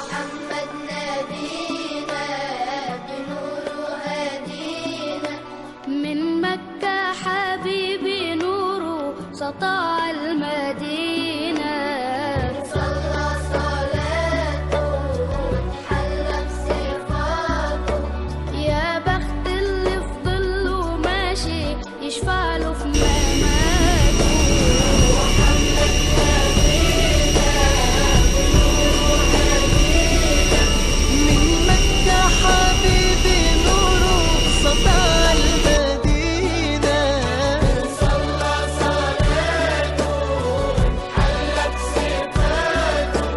محمد نبينا بنور هدينا، من مكة حبيبي نوره سطع المدينة. صلى صلاته وتحلى بصفاته، يا بخت اللي في ظله ماشي يشفع له في مماته. محمد نبينا بنور هدينا، من مكة حبيبي نوره سطع المدينة. صلى صلاته وتحلى بصفاته،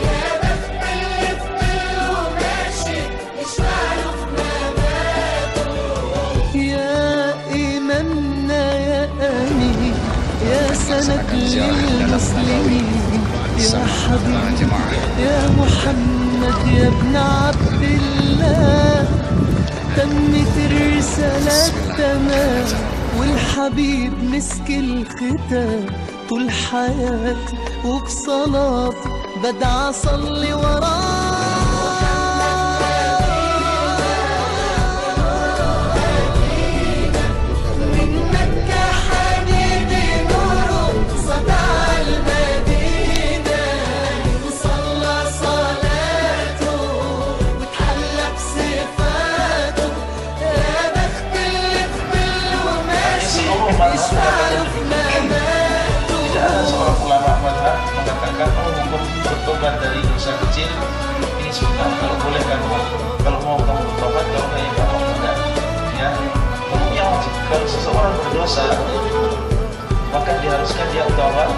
يا بخت اللي في ظله ماشي يشفع له في مماته. يا إمامنا يا أمين، يا سند للمسلمين، يا حبيبي يا محمد يا ابن عبد الله. تمت الرسالة تمام، والحبيب مسك الختام. طول حياتي وبصلاتي بدعى أصلي من مكة حبيبي نوره سطع المدينة. وصلى صلاته وتحلى بصفاته، يا بخت اللي في ظله ماشي يشفع له في مماته. Tidak ada seorang ulama mazhab mengatakan hukum bertobat dari dosa kecil ini sunnah. Kalau boleh kan, kalau mau kamu bertobat, kalau enggak ya kamu enggak. Ya, hukumnya wajib. Kalau seseorang berdosa, maka diharuskan dia bertobat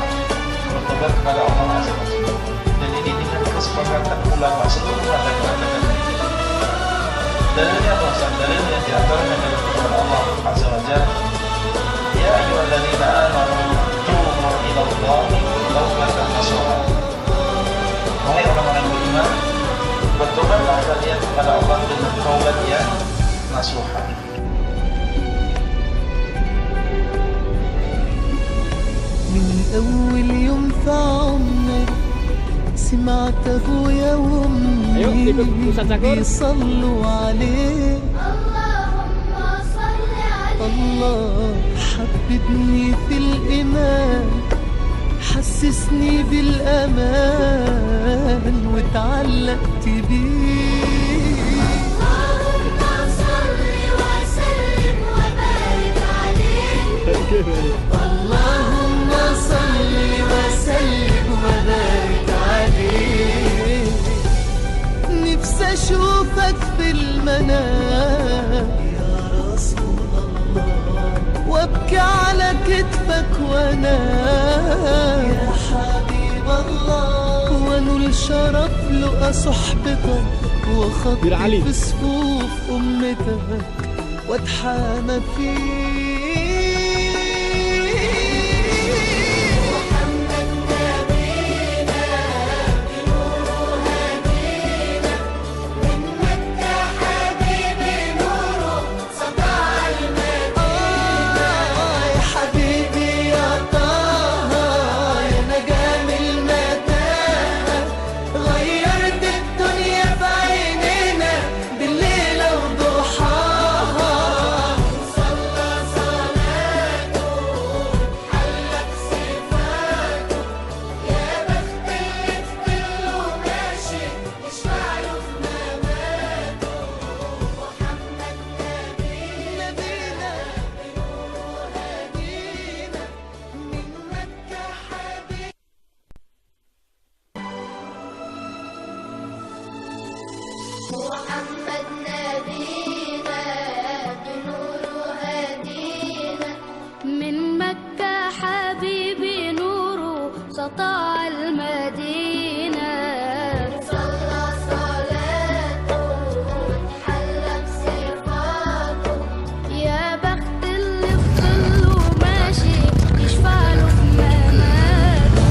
kepada Allah Azza wa Jalla. Dan ini dengan kesepakatan ulama seluruh mazhab mengatakan. Dalilnya apa? Dalilnya di antaranya dari firman Allah Azza wa Jalla, ya ayyuhalladzina amanu tubu ilallahi taubatan nasuha. Wahai orang-orang beriman, bertobatlah kalian kepada Allah dengan taubat yang nasuha. من أول يوم في عمري سمعت أبويا وأمي بيصلوا عليه. اللهم صل عليه. الله حببني في الإيمان، حسسني بالأمان واتعلقت بيه. اللهم صل وسلم وبارك عليه. اللهم صل وسلم وبارك عليه. نفسي أشوفك في المنام يا رسول الله، وابكي على كتفك وانام يا حبيب الله، وانول شرف لقى صحبتك وخطي في صفوف امتك واتحامى فيك. محمد نبينا بنور هدينا، من مكة حبيبي نوره سطع المدينة. يا حبيبي يا طه يا نجم المتاهة، غيرت الدنيا في عينينا بالليل وضحاها. صلى صلاته وتحلى بصفاته، يا بخت اللي في ظله ماشي يشفع له في مماته. محمد نبينا بنور هدينا، من مكة حبيبي. محمد نبينا بنور هدينا، من مكة حبيبي نوره سطع المدينة. صلى صلاته وتحلى بصفاته، يا بخت اللي في ظله ماشي يشفع له في مماته.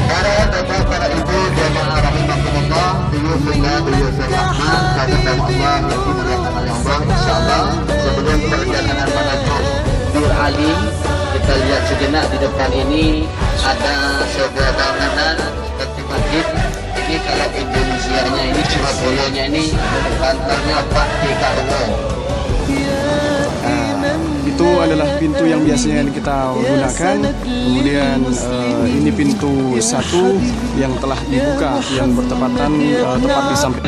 Para bapak-bapak ibu jamaah rahimakumullah, biyusillah biyusil rahman, kata Allah yang dimuliakan oleh Allah, insyaallah sebelum perjalanan menuju Bir Ali kita lihat sejenak di depan ini ada sebuah bangunan seperti masjid. Ini kalau Indonesianya ini, Surabayanya ini kantornya Pak Dekarwo. Itu adalah pintu yang biasanya kita gunakan. Kemudian ini pintu satu yang telah dibuka, yang bertepatan tepat di samping.